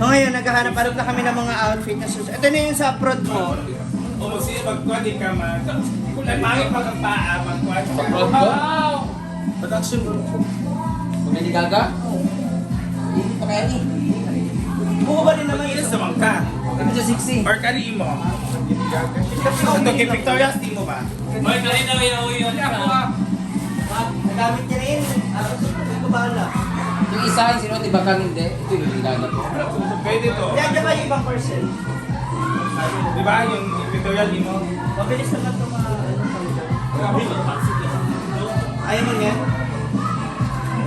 So ngayon, naghahanap-hanap na kami ng mga outfit na susunod. Ito na yung sa prod mo. O, sige, magkuhan din ka man. Nagmangit pag ang paa, magkuhan ka. Prod ko? Production mo. Kung hindi gaga? Hindi pa kaya ni. Buko ba rin naman Mag-ilis naman ka. Kami sa 60. Or kari mo. Ito, kay Victoria's team mo ba? Hoy, kanina may nauwi yun. Nagamit niya na yun. Hindi ko bahala. Yung isa, yung sino, di ba kang hindi? Ito yung hindi gaga ko. Pwede to. Yan, diba yung ibang person? Di ba yung Victoria's team mo? Mabilis naman ito mga... Ayaw mo niya?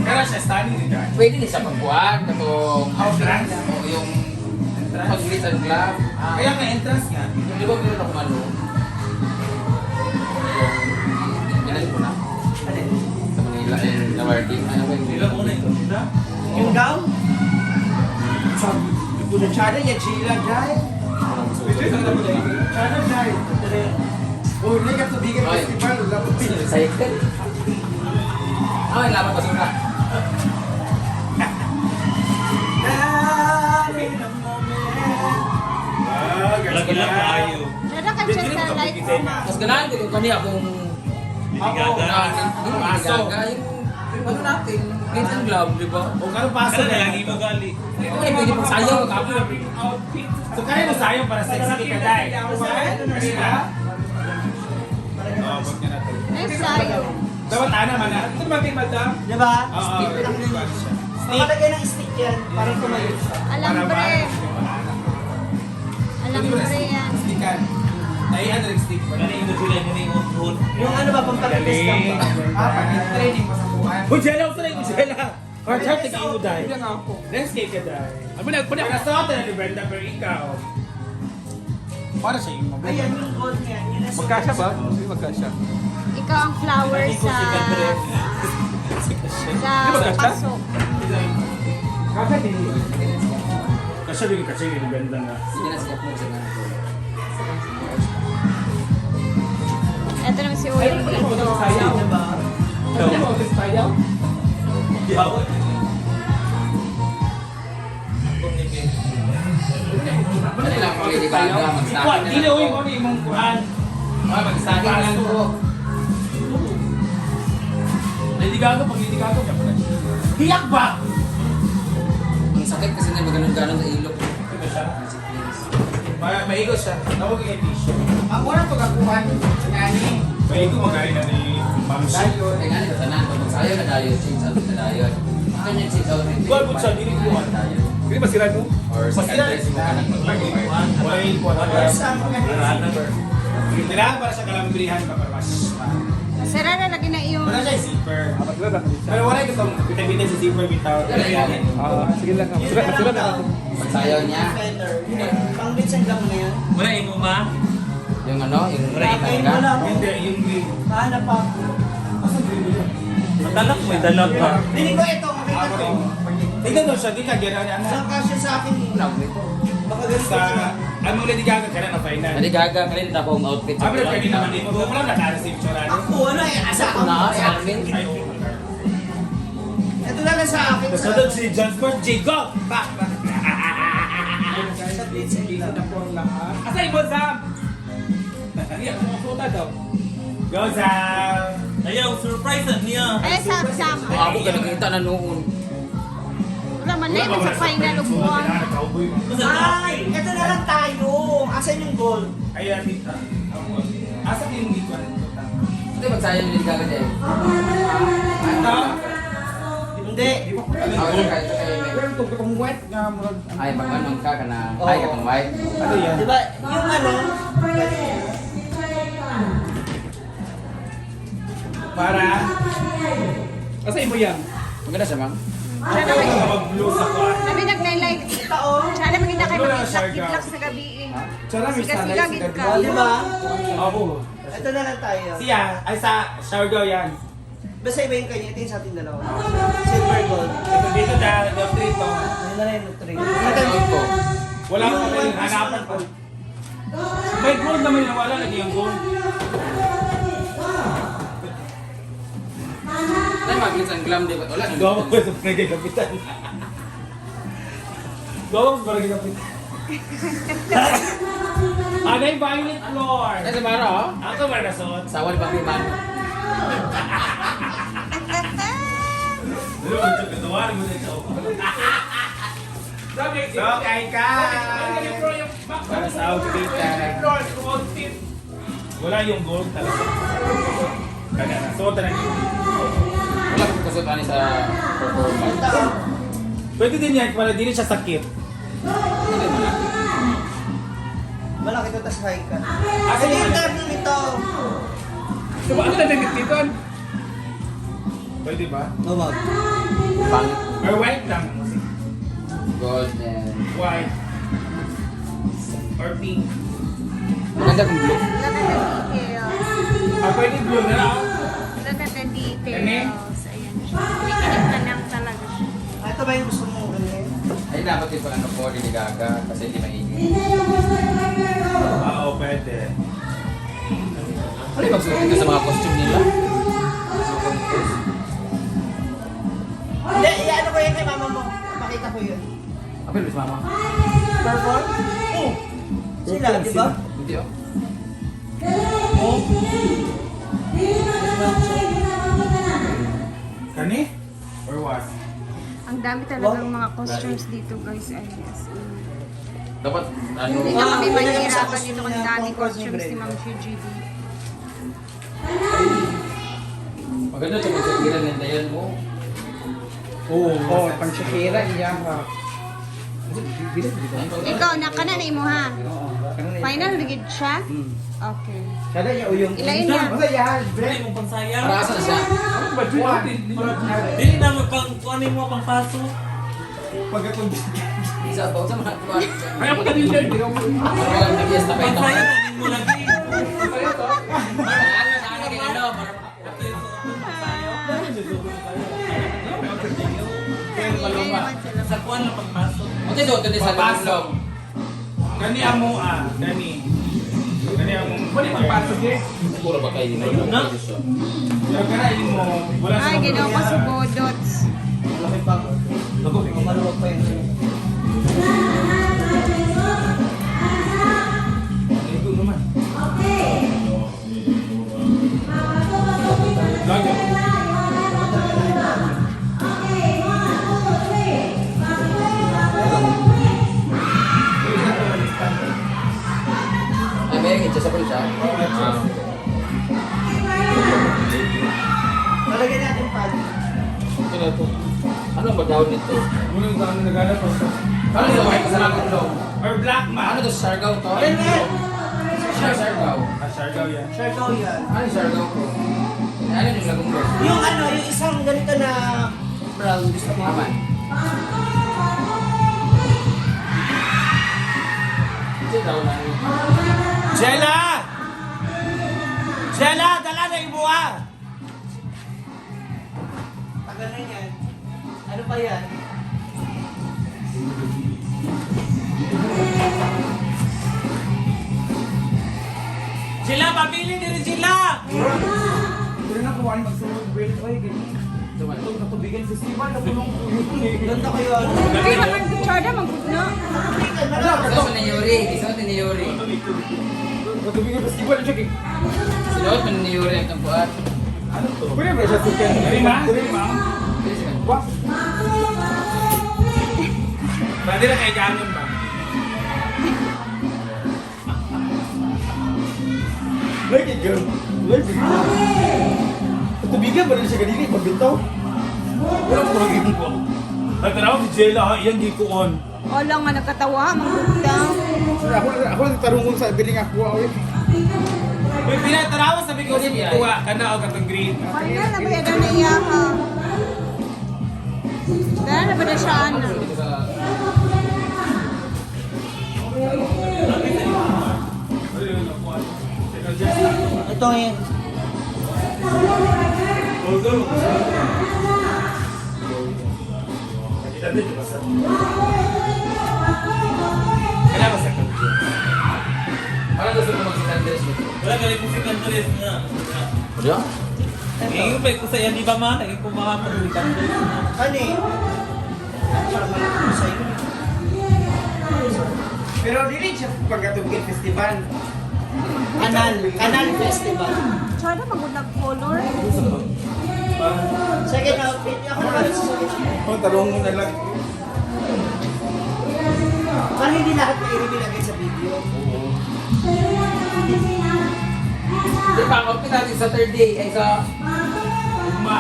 Kaya siya standing din ka. Pwede din sa pagbuwan, katong Entrance? o yung pag-lit and club. Kaya may entrance nga. Di ba meron akong ano? Yung pinalik ko na. Alin? Sa Manila, na wedding. Ano ba yung Sila muna ito. Yung gown? Yung chada niya, Chila Drive. Chada Drive. Oh, hindi ka sabihin Ay. festival. Cycle? Ah, may laban basura. Lagi lang tayo. Nada ka siya sa light mo. Mas ganahan ko yung kanya akong Hindi gaga. yung gaga, yung ano natin, Kids and Glove, di ba? O kano paso Kasi na lagi mo gali. Hindi ko pwede pang sayaw. So kaya mo sayang para sexy ka dahil. Kasi na? Oo, wag ka natin. Next tayo. Dapat ana man na. Ito naman kay madam. Diba? Oo. Nakalagay ng stick yan para tumayo siya. Alambre. Alambre yan. Stickan. Naihan na stick. Kanina mo sila mo na yung on-road. Yung ano ba, pampatitis lang ba? Pag-training mo sa buwan. Uy, Jella! Gusto na yung Jella! Or chart na kayo mo dahil. Let's cake ka dahil. Ano na, puna ka sa atin ni Brenda, pero ikaw. Para sa iyo. Ayan yung gold niya. Yun ang Magkasya ba? Hindi magkasya. Ikaw ang flower sa paso. Kasya din. Kasya din kasi ni Brenda na. Sige na, sige po. Sige na. Ito naman si Uy dito. Sayaw. Diba? Sayaw? Bawal. Dali lang ako Lady Gaga, mag-stocking na Hindi na lang uwi ko. mo ni imong kuhan. Mag-stocking na lang ko. Lady Gaga, pag Lady Gaga, siya pala. Hiyak ba? Ang sakit kasi na maganon-ganon sa ilok. Ito siya. Maigos siya. Tawag yung tissue. Ang una ito kakuhan. Nani. Maigo magaling na ni Momshie. Ay nga, tanan ko. Magsayaw na dayo, change out na dayo. Ito yung change out. Igual po siya, dili ko. Hindi ba sila mo? Or sa countries mo ka nang mag-part. Wala yung kuhan. Tirahan para sa kalambrihan ka para mas... Sira na lagi na yung... Wala siya yung zipper. Pero wala yung itong bitin-bitin sa zipper without... Sige lang. Masira na. Pagsayaw niya, Feather. Pang bits and gum na yan. Muna imo ma. yung ano, yung Ay, tangga. wala mo. Hindi, yung green. Hanap pa. Madalak mo, dalag ka. Hindi ko ito, makita ko. Tignan mo siya, di ka gano'n. Saan kasya sa akin eh. Baka ganito Sa... sila. Ano Lady Gaga ka na na final? Lady Gaga, kanina na akong outfit. Sabi na pwede naman dito. Wala na naka-receive siya rin. Ako, ano eh, asa ako. Na, sa amin. Ito na lang sa akin. Kasunod si John Sport, Jacob! Back! Sa bits and gum. Asa yung Sam? Go Sam! Ayaw, surprise niya. Ay, sam. Ako ka nakita na noon. Wala man na yun sa final upuan. Ay, ito na lang tayo. Asan yung gold? Ayan, tita. Asa yung dito? Hindi, magsayaw yung Lady Gaga din. Ano? Hindi. Ako kahit sa kayo. Pero ito, kung wet nga mo. Ay, pag-anong ka na. Ay, katong white. Ano yan? Di ba, yung ano, Para... Asa mo yan? Maganda siya, ma'am. Siya na may... Mag-blue sa kuwan. Sabi nag-light. taon. Siya na maganda kayo mag-itlak sa gabi. Sarap yung Siga-siga sanay gid sa ka. Oh, di ba? Ako. Ito na lang tayo. Siya, ay sa shower daw yan. Basta iba yung kanya, ito yung sa ating dalawa. Silver gold. Ito dito na, yung trito. Ano na rin yung three. Ito ko. Wala ko na yung hanapan ko. May gold naman yung wala, lagi yung gold. Ay, mag-glitz and glam, di ba? Wala. Gawa ko sa nagkakapitan. Gawang barang kita po. Anay violet floor. Ano sa mara, oh? Ako ba nasot? Sawa ni Pagriman. Ano ba ito? Katawarin mo na ito. Sabi, kay ka. Para sa outfit ka. Wala yung gold talaga. Kaya nasot na niyo. Wala ko kasutan sa performance. Pwede din yan, para din siya sakit. Hindi mo na. Malaki ito, tas high ka. Asa Sige, yung interview nito. Diba ano na limit dito? Pwede ba? Lumag. Pang Or white lang. gold and... White. Or pink. Maganda kung blue. Look at the details. Pwede blue na lang. Look at the details. Ano? Ayan siya. May kinagtanang talaga siya. Ito ba yung gusto mo ganyan? Ay, dapat yung pang po, hindi gaga kasi hindi mainit. Oo, pwede. Ano yung magsuot dito sa mga costume nila? Hindi, ano ko yan kay mama mo. Pakita ko yun. Apa yung mama? Perform? Oo. Sila, di ba? Hindi, oh. Kani? Or what? Ang dami talagang mga costumes dito guys. Ay, yes. Dapat, ano... Hindi na kami Ah, mahihirapan dito kung niya, dami concourse ni costumes ni Brenda. Momshie GD. Maganda ito kung sa kiran ng dayan mo. Oo, pang Shakira, iya ha. Bilis dito. Ikaw, naka na mo ha? Final rigid siya? Okay. Sada niya uyong. Ilain niya. Masa yan, Hindi mo pang sayang. Para asa na siya? Hindi na mo pang kuha mo pang paso. Pagkatong Sa bawat sa mga tuwan. Kaya mo kanil din. Walang nabiyas na pa Pang ito. sayang na mo lagi. Ano kay ano? Ingay naman sila. Sa kuha lang pang paso. Ito doon, ito din sa Papasok. loob. Kani amo kani. Kani amo. Pwede magpasok eh. Puro ba kayo dito? Na? Pero kanain mo, wala Ay, sa ginawa ko si Bodots. Laki pa ako. Maluwag pa yun. Ito naman. Lagi. Ay, may ngitsa sa pulsa. Lalagyan natin pa. Ano ito? Ano ba daw nito? Unang taon na naghanap ako. Ano yung white sa mga ulo? Or black Ano man. to? Sargaw to? Yan yan. Sargaw. Sargaw yan. Shargaw yan. Ano yung sargaw ko? Ano yung lagong ko? Yung ano, yung isang ganito na brown gusto mo. Aman. Ito daw na. Jella! Jella, dala na ibuha! Tagal na yan. Ano pa yan? Sila, pabili din sila! Pero na kuhaan magsunod break. Oy, ganyan. Ito man. Itong natubigan festival na punong Ganda ko yun. Hindi naman kutsada, magod na. Isa sa ni Yuri. Isa sa ni Yuri. Natubigan festival siya kay. Sinuot man ni Yuri ang tampuan. Ano to? Pwede ba siya sukan? Rima? Rima? Bilis ka. Wah, Pwede na kay Ganon ba? like it girl. Like it. Natubigan ba rin siya kanina pagbitaw? Wala ko magiging ko. Nagtanaw si Jella ha, iyan di ko on. O lang nga nagkatawa, magod na. Ako lang tarungon sa biling ako. Oy. May pinatarawa sabi ko si Kuwa, kana o katong green. Final na ba yan na iya ha? Dahil na ba na siya ano? Dito sa... Ito ngayon. Kailangan ko sa kanto. Parang gusto ko magsitan dress nito. Wala ka rin po si Cantoles nga. Ano? Ngayon pa ko sa yan, di ba ma? Naging kumakapan si Cantoles na. Ano eh? Para malaki sa'yo. Pero dili siya pagkatugin festival. Kanal Festival. Sana mag-unag color. Second outfit. Ako naman sa second outfit. Oh, tarong mo na lang. Para hindi lahat na i-reveal agad sa video. Di ba, outfit natin sa third day, ay sa... Ugma.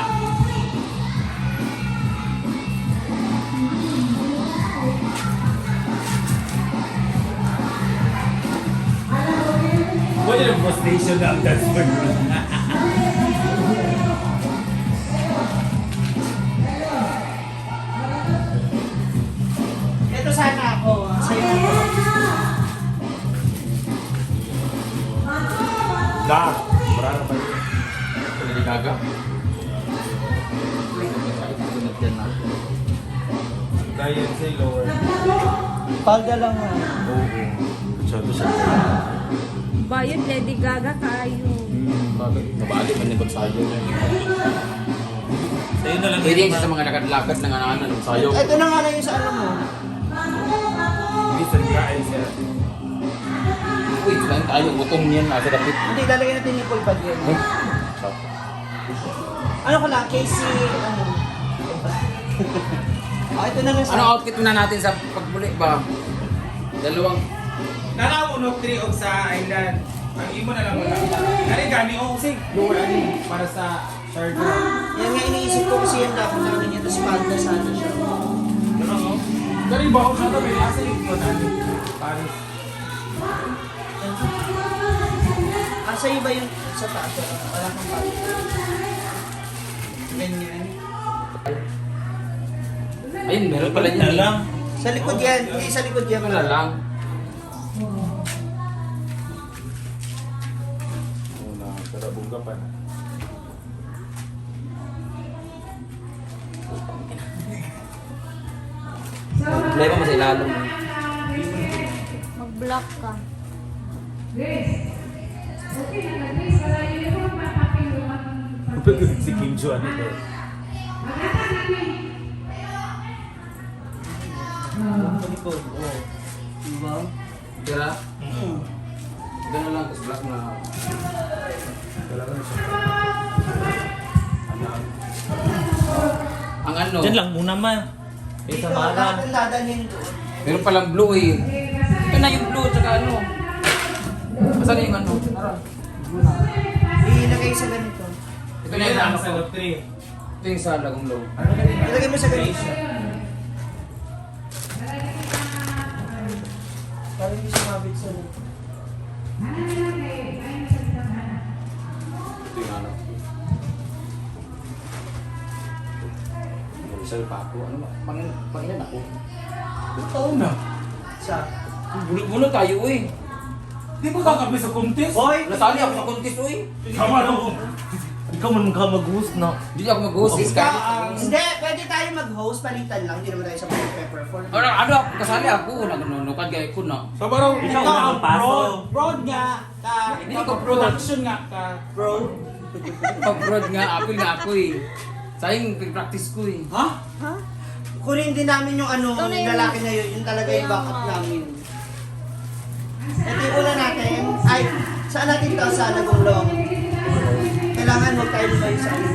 Wala yung bus station na ang dance bag mo. Ito sana ako. Sa'yo ako. Da. Marana pa yun. Hindi gaga. Kaya say lower. Palda lang ha. Oo. Masyado siya. Bayad Lady Gaga kayo. Bakit? Nabali man yung sayo. Sa'yo na lang. Pwede yan sa mga lakad-lakad ng anak ng sayo. Ito na nga na yung sa ano mo. Listen guys. Wait lang tayo, utong niyan nasa dapit. Hindi, lalagyan natin yung full pad yun. Ano ko lang, Casey, ano? Ito na lang sa... Ano outfit muna natin sa pagbuli ba? Dalawang. Nakaunog 3 og sa island. Ang imo na lang wala. Kani gani o kasi lower ani para sa charger. Yan nga iniisip ko kasi yan dapat sa kanya, tapos palda sana siya. Ano no? Dari ba na to may asa yung phone ani? Paris. Sa'yo ba yung sa taas? Wala kang palda. Ganyan. Ayun, meron pala Na niyan. lang. Sa likod yan, hindi sa likod yan. Wala lang. Una, tara bunga pa na. Problema mo sa ilalong. Mag-block ka. Si Kim Jo ano to? Sa likod, oo. Diba? Tira? Gano'n lang, tapos black na. Ang ano? Diyan lang muna ma. Dito, Isa lahat mara. ang dadalhin doon. Meron palang blue eh. Ito na yung blue, tsaka ano. Asan yung ano? Tara. Ilagay sa ganito. Ito na yung ano sa ko. 3. Ito yung sa lagong low. Ilagay mo sa ganito. Para hindi sumabit sa loob. Ito yung ano. Marisal pa ako. Ano ba? Pangilan ako. Taon na. Sa... Bulo tayo eh. Di ba kakapi sa contest? Hoy! Nasali ako sa contest eh. Tama na ako. Ikaw man ka mag-host na. Hindi ako mag-host. Hindi, Scarlett. hindi, pwede tayo mag-host, palitan lang, hindi naman tayo sa pepper for. Ano ako? Kasali ako. Nagnunukan kaya ko na. Sa barang Ikaw na ang paso. Broad nga, Hindi ko pro. production nga ka. broad. Pag-broad nga ako eh. Sayang practice ko eh. Ha? Ha? Kunin din namin yung ano, Ito na yung yung- lalaki na yun, yung talaga yung Kaya backup nga. namin. Ito yung una natin, ay, saan natin ito sa Lagong Long? Kailangan huwag tayo lumayo sa ano.